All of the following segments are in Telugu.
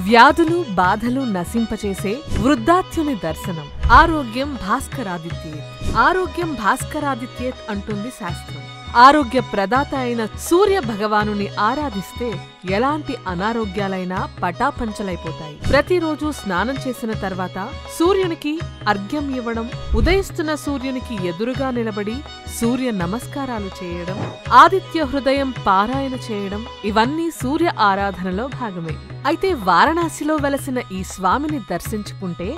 వ్యాధులు బాధలు నశింపచేసే వృద్ధాత్యుని దర్శనం. ఆరోగ్యం భాస్కరాదిత్యేత్. ఆరోగ్యం భాస్కరాదిత్యేత్ అంటుంది శాస్త్రం. ఆరోగ్య ప్రదాత అయిన సూర్య భగవానుని ఆరాధిస్తే ఎలాంటి అనారోగ్యాలైనా పటాపంచలైపోతాయి. ప్రతిరోజు స్నానం చేసిన తర్వాత సూర్యునికి అర్ఘ్యం ఇవ్వడం, ఉదయిస్తున్న సూర్యునికి ఎదురుగా నిలబడి సూర్య నమస్కారాలు చేయడం, ఆదిత్య హృదయం పారాయణ చేయడం ఇవన్నీ సూర్య ఆరాధనలో భాగమే. అయితే వారణాసిలో వెలసిన ఈ స్వామిని దర్శించుకుంటే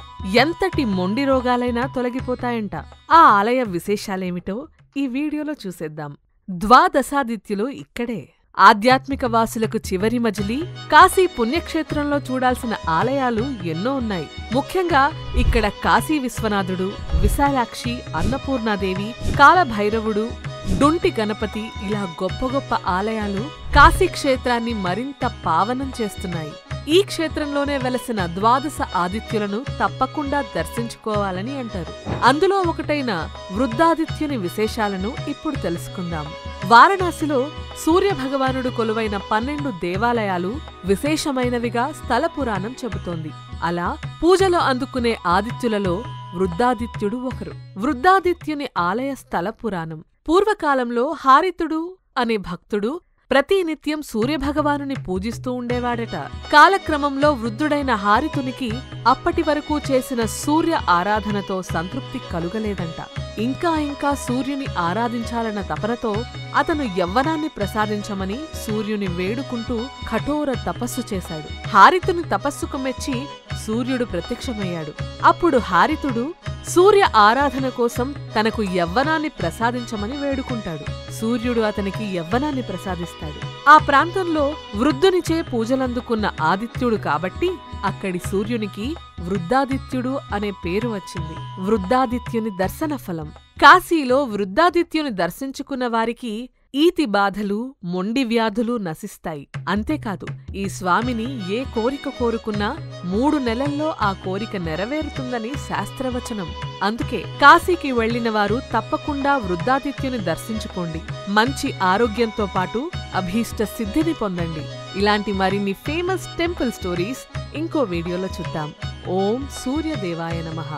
ఎంతటి మొండి రోగాలైనా తొలగిపోతాయంట. ఆ ఆలయ విశేషాలేమిటో ఈ వీడియోలో చూసేద్దాం. ద్వాదశాదిత్యులు ఇక్కడే. ఆధ్యాత్మిక వాసులకు చివరి మజిలీ కాశీ పుణ్యక్షేత్రంలో చూడాల్సిన ఆలయాలు ఎన్నో ఉన్నాయి. ముఖ్యంగా ఇక్కడ కాశీ విశ్వనాథుడు, విశాలాక్షి, అన్నపూర్ణాదేవి, కాలభైరవుడు, డుంటి గణపతి ఇలా గొప్ప గొప్ప ఆలయాలు కాశీక్షేత్రాన్ని మరింత పావనం చేస్తున్నాయి. ఈ క్షేత్రంలోనే వెలసిన ద్వాదశ ఆదిత్యులను తప్పకుండా దర్శించుకోవాలని అంటారు. అందులో ఒకటైన వృద్ధాదిత్యుని విశేషాలను ఇప్పుడు తెలుసుకుందాం. వారణాసిలో సూర్యభగవానుడు కొలువైన 12 దేవాలయాలు విశేషమైనవిగా స్థల పురాణం చెబుతోంది. అలా పూజలో అందుకునే ఆదిత్యులలో వృద్ధాదిత్యుడు ఒకరు. వృద్ధాదిత్యుని ఆలయ స్థల పురాణం. పూర్వకాలంలో హారితుడు అనే భక్తుడు ప్రతినిత్యం సూర్యభగవానుని పూజిస్తూ ఉండేవాడట. కాలక్రమంలో వృద్ధుడైన హారితునికి అప్పటి వరకు చేసిన సూర్య ఆరాధనతో సంతృప్తి కలుగలేదంట. ఇంకా సూర్యుని ఆరాధించాలన్న తపనతో అతను యవ్వనాన్ని ప్రసాదించమని సూర్యుని వేడుకుంటూ కఠోర తపస్సు చేశాడు. హారితుని తపస్సుకు మెచ్చి సూర్యుడు ప్రత్యక్షమయ్యాడు. అప్పుడు హారితుడు సూర్య ఆరాధన కోసం తనకు యవ్వనాన్ని ప్రసాదించమని వేడుకుంటాడు. సూర్యుడు అతనికి యవ్వనాన్ని ప్రసాదిస్తాడు. ఆ ప్రాంతంలో వృద్ధునిచే పూజలందుకున్న ఆదిత్యుడు కాబట్టి అక్కడి సూర్యునికి వృద్ధాదిత్యుడు అనే పేరు వచ్చింది. వృద్ధాదిత్యుని దర్శన ఫలం. కాశీలో వృద్ధాదిత్యుని దర్శించుకున్న వారికి ఈతి బాధలు, మొండి వ్యాధులు నశిస్తాయి. అంతేకాదు ఈ స్వామిని ఏ కోరిక కోరుకున్నా 3 నెలల్లో ఆ కోరిక నెరవేరుతుందని శాస్త్రవచనం. అందుకే కాశీకి వెళ్లిన వారు తప్పకుండా వృద్ధాదిత్యుని దర్శించుకోండి. మంచి ఆరోగ్యంతో పాటు అభీష్ట సిద్ధిని పొందండి. ఇలాంటి మరిన్ని ఫేమస్ టెంపుల్ స్టోరీస్ ఇంకో వీడియోలో చూద్దాం. ఓం సూర్యదేవాయ నమః.